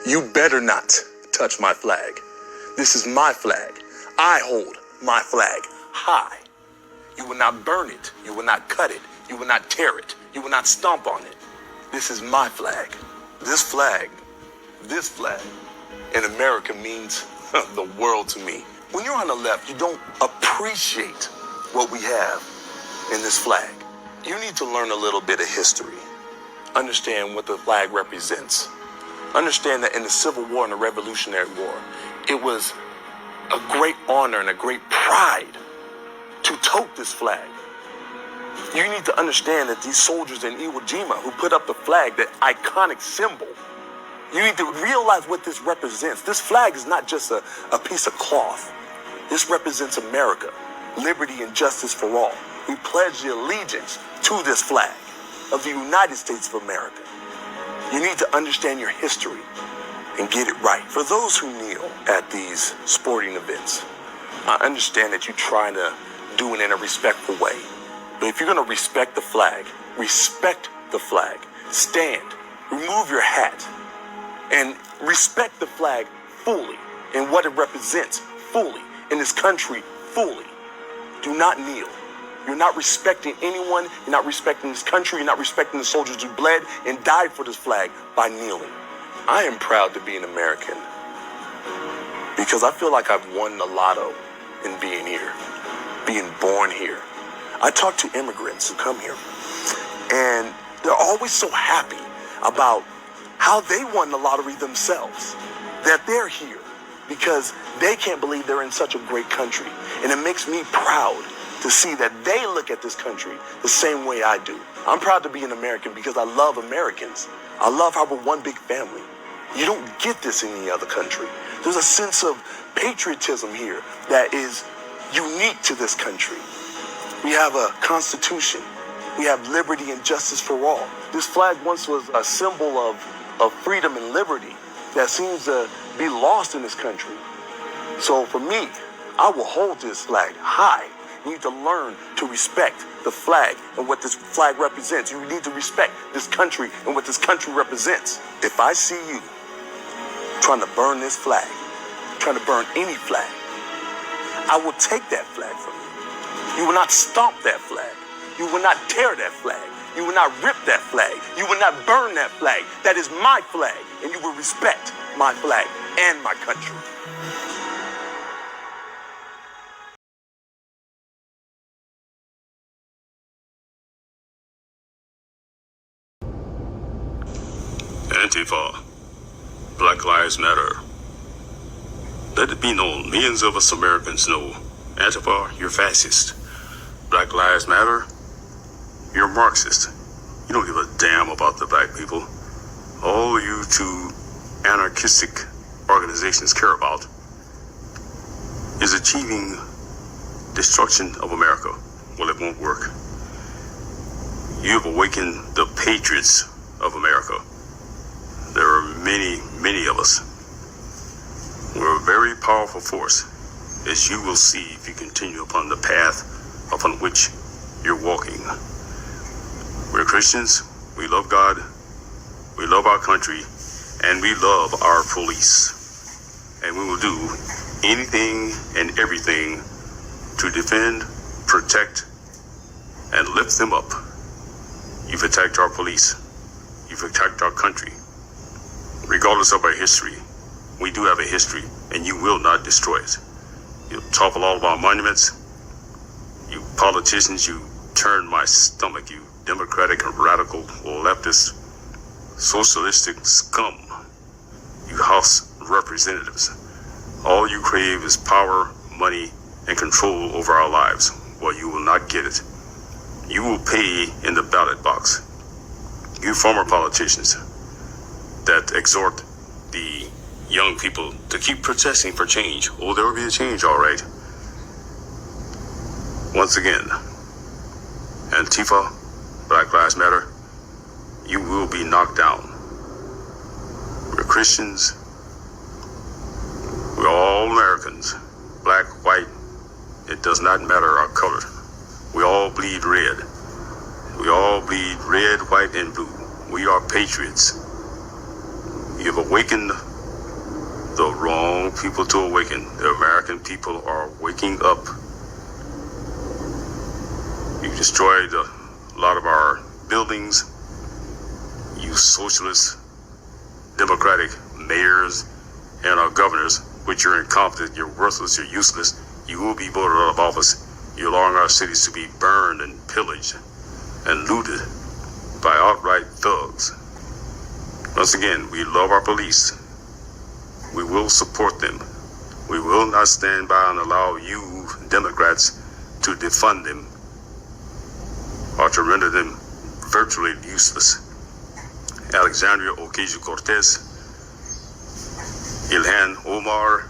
You better not touch my flag. This is my flag. I hold my flag high. You will not burn it. You will not cut it. You will not tear it. You will not stomp on it. This is my flag. This flag in America means the world to me. When you're on the left, you don't appreciate what we have in this flag. You need to learn a little bit of history. Understand what the flag represents. Understand that in the Civil War and the Revolutionary War, it was a great honor and a great pride to tote this flag. You need to understand that these soldiers in Iwo Jima who put up the flag, that iconic symbol, you need to realize what this represents. This flag is not just a piece of cloth. This represents America, liberty and justice for all. We pledge the allegiance to this flag of the United States of America. You need to understand your history and get it right. For those who kneel at these sporting events, I understand that you're trying to do it in a respectful way. But if you're going to respect the flag, stand, remove your hat, and respect the flag fully and what it represents fully in this country fully. Do not kneel. You're not respecting anyone. You're not respecting this country. You're not respecting the soldiers who bled and died for this flag by kneeling. I am proud to be an American because I feel like I've won the lotto in being here, being born here. I talk to immigrants who come here, and they're always so happy about how they won the lottery themselves, that they're here because they can't believe they're in such a great country. And it makes me proud to see that they look at this country the same way I do. I'm proud to be an American because I love Americans. I love how we're one big family. You don't get this in any other country. There's a sense of patriotism here that is unique to this country. We have a constitution. We have liberty and justice for all. This flag once was a symbol of freedom and liberty that seems to be lost in this country. So for me, I will hold this flag high. You need to learn to respect the flag and what this flag represents. You need to respect this country and what this country represents. If I see you trying to burn this flag, trying to burn any flag, I will take that flag from you. You will not stomp that flag. You will not tear that flag. You will not rip that flag. You will not burn that flag. That is my flag, and you will respect my flag and my country. Antifa, Black Lives Matter. Let it be known, millions of us Americans know, Antifa, you're fascist. Black Lives Matter, you're Marxist. You don't give a damn about the black people. All you two anarchistic organizations care about is achieving destruction of America. Well, it won't work. You've awakened the patriots of America. There are many, many of us. We're a very powerful force, as you will see if you continue upon the path upon which you're walking. We're Christians, we love God, we love our country, and we love our police. And we will do anything and everything to defend, protect, and lift them up. You've attacked our police. You've attacked our country. Regardless of our history, we do have a history, and you will not destroy it. You topple all of our monuments. You politicians, you turn my stomach, you democratic and radical leftist socialistic scum. You House representatives. All you crave is power, money, and control over our lives. Well, you will not get it. You will pay in the ballot box. You former politicians that exhort the young people to keep protesting for change. Oh, there will be a change, all right. Once again, Antifa, Black Lives Matter, you will be knocked down. We're Christians. We're all Americans. Black, white, it does not matter our color. We all bleed red. We all bleed red, white, and blue. We are patriots. You've awakened people to awaken. The American people are waking up. You destroyed a lot of our buildings. You socialist, democratic mayors and our governors, which you're incompetent, you're worthless, you're useless. You will be voted out of office. You're allowing our cities to be burned and pillaged and looted by outright thugs. Once again, we love our police. We will support them. We will not stand by and allow you, Democrats, to defund them or to render them virtually useless. Alexandria Ocasio-Cortez, Ilhan Omar,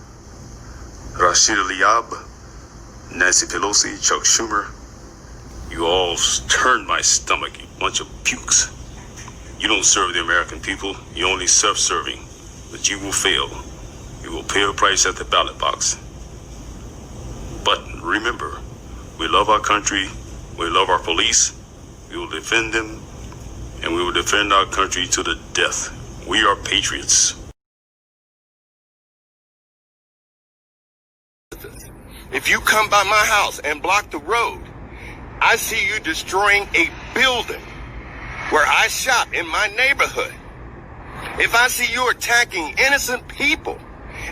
Rashida Tlaib, Nancy Pelosi, Chuck Schumer, you all turned my stomach, you bunch of pukes. You don't serve the American people, you only self-serving, but you will fail. You will pay a price at the ballot box. But remember, we love our country, we love our police, we will defend them, and we will defend our country to the death. We are patriots. If you come by my house and block the road, I see you destroying a building where I shop in my neighborhood. If I see you attacking innocent people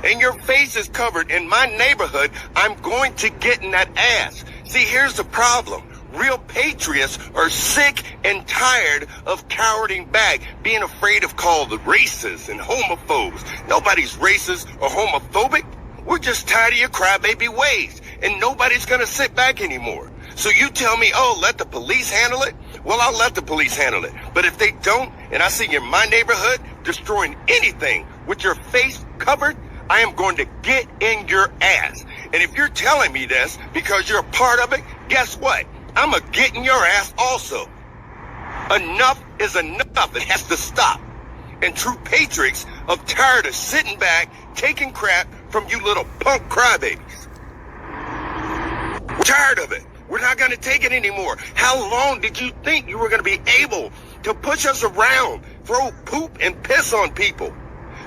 and your face is covered in my neighborhood, I'm going to get in that ass. See, here's the problem. Real patriots are sick and tired of cowarding back, being afraid of called racist and homophobes. Nobody's racist or homophobic. We're just tired of your crybaby ways, and nobody's going to sit back anymore. So you tell me, oh, let the police handle it? Well, I'll let the police handle it. But if they don't, and I see you in my neighborhood destroying anything with your face covered, I am going to get in your ass. And if you're telling me this because you're a part of it, guess what? I'm going to get in your ass also. Enough is enough. It has to stop. And true patriots are tired of sitting back, taking crap from you little punk crybabies. We're tired of it. We're not going to take it anymore. How long did you think you were going to be able to push us around, throw poop and piss on people,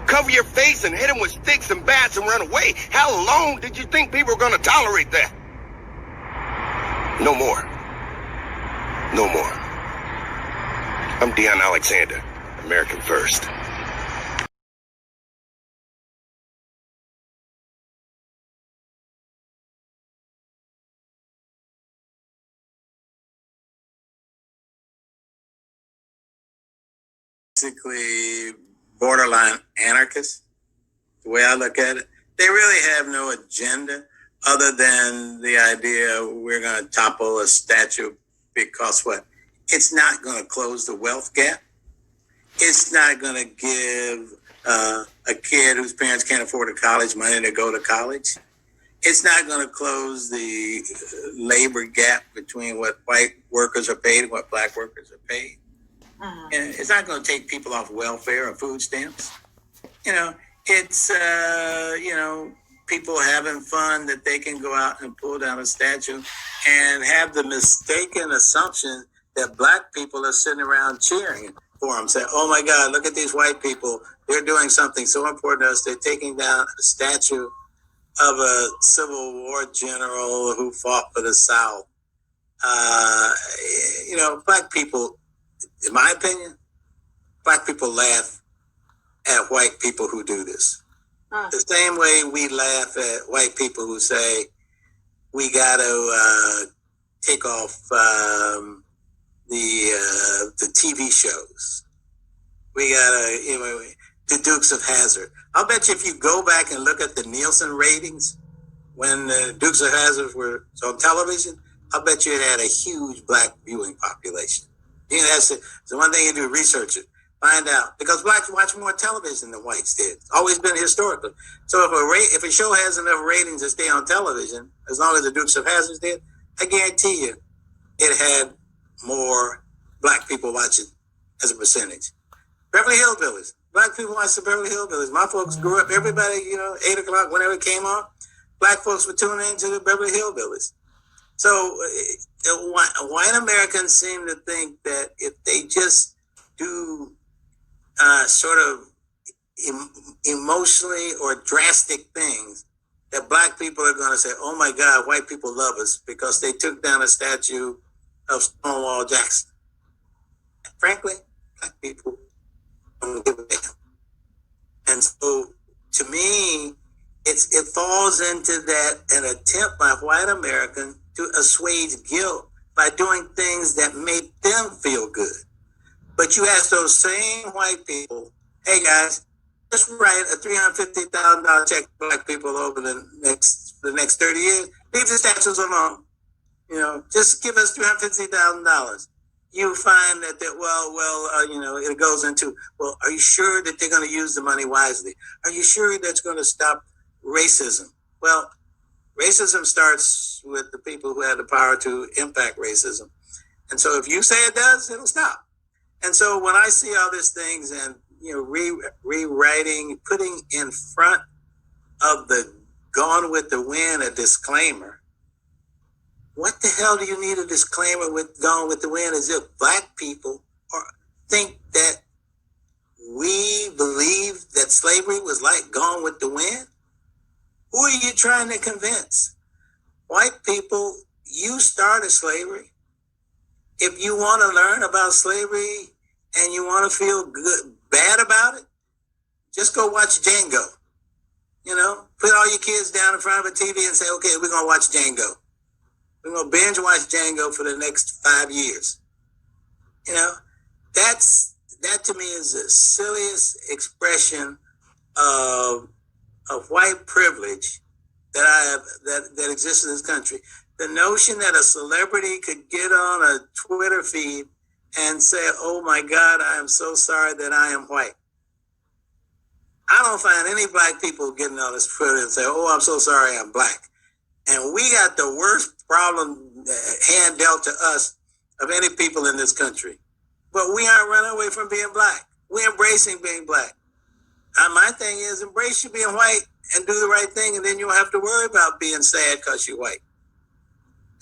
cover your face and hit them with sticks and bats and run away? How long did you think people were going to tolerate that? No more. No more. I'm Deion Alexander, American First. Basically borderline anarchists, the way I look at it. They really have no agenda other than the idea we're going to topple a statue because what? It's not going to close the wealth gap. It's not going to give a kid whose parents can't afford a college money to go to college. It's not going to close the labor gap between what white workers are paid and what black workers are paid. And it's not going to take people off welfare or food stamps. It's, people having fun that they can go out and pull down a statue and have the mistaken assumption that black people are sitting around cheering for them. Say, oh my God, look at these white people. They're doing something so important to us. They're taking down a statue of a Civil War general who fought for the South. Black people, in my opinion, black people laugh at white people who do this. The same way we laugh at white people who say we got to take off the TV shows. We got to, the Dukes of Hazzard. I'll bet you if you go back and look at the Nielsen ratings when the Dukes of Hazzard were on television, I'll bet you it had a huge black viewing population. That's the one thing you do, research it. Find out, because blacks watch more television than whites did. It's always been historically. So if a show has enough ratings to stay on television, as long as the Dukes of Hazzard did, I guarantee you it had more black people watching as a percentage. Beverly Hillbillies. Black people watch the Beverly Hillbillies. My folks grew up, everybody, 8 o'clock, whenever it came on, black folks would tune into the Beverly Hillbillies. So white Americans seem to think that if they just do sort of emotionally or drastic things that black people are going to say, oh my God, white people love us because they took down a statue of Stonewall Jackson. Frankly, black people don't give a damn. And so to me, it falls into that an attempt by white Americans to assuage guilt by doing things that make them feel good. But you ask those same white people, hey guys, just write a $350,000 check to black people over the next 30 years. Leave the statues alone. Just give us $350,000. You find that it goes into, well, are you sure that they're going to use the money wisely? Are you sure that's going to stop racism? Well, racism starts with the people who have the power to impact racism. And so if you say it does, it'll stop. And so when I see all these things and, rewriting, putting in front of the Gone with the Wind a disclaimer, what the hell do you need a disclaimer with Gone with the Wind as if black people think that we believe that slavery was like Gone with the Wind? Who are you trying to convince? White people, you started slavery. If you want to learn about slavery and you want to feel bad about it, just go watch Django. Put all your kids down in front of a TV and say, okay, we're going to watch Django. We're going to binge watch Django for the next 5 years. That to me is the silliest expression of white privilege that exists in this country. The notion that a celebrity could get on a Twitter feed and say, oh my God, I am so sorry that I am white. I don't find any black people getting on this Twitter and say, oh, I'm so sorry I'm black. And we got the worst problem hand dealt to us of any people in this country. But we aren't running away from being black. We're embracing being black. My thing is embrace you being white and do the right thing, and then you don't have to worry about being sad because you're white.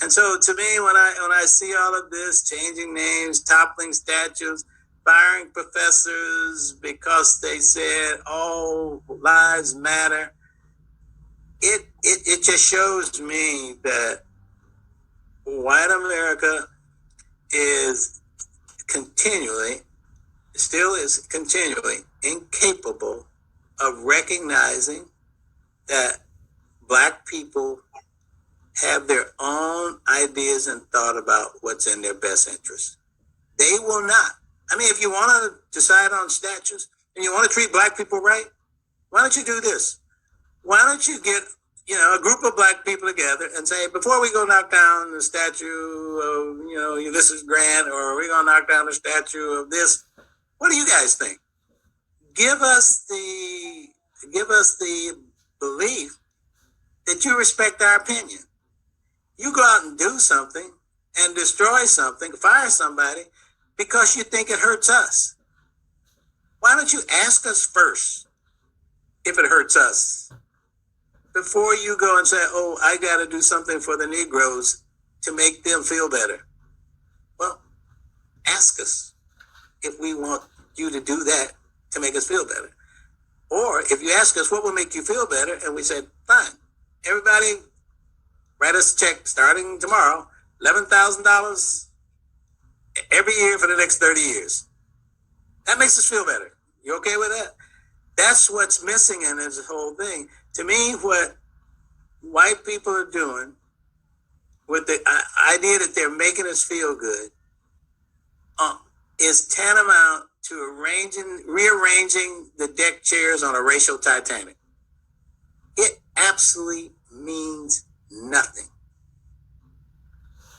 And so to me, when I see all of this, changing names, toppling statues, firing professors because they said all lives matter, it just shows me that white America is continually incapable of recognizing that black people have their own ideas and thought about what's in their best interest. They will not. I mean, if you want to decide on statues and you want to treat black people right, why don't you do this? Why don't you get, a group of black people together and say, before we go knock down the statue of, Ulysses Grant, or we're going to knock down the statue of this, what do you guys think? Give us the belief that you respect our opinion. You go out and do something and destroy something, fire somebody because you think it hurts us. Why don't you ask us first if it hurts us before you go and say, oh, I got to do something for the Negroes to make them feel better? Well, ask us if we want you to do that to make us feel better. Or if you ask us what will make you feel better, and we say, fine, everybody write us a check starting tomorrow, $11,000 every year for the next 30 years. That makes us feel better. You okay with that? That's what's missing in this whole thing. To me, what white people are doing with the idea that they're making us feel good is tantamount to rearranging the deck chairs on a racial Titanic. It absolutely means nothing.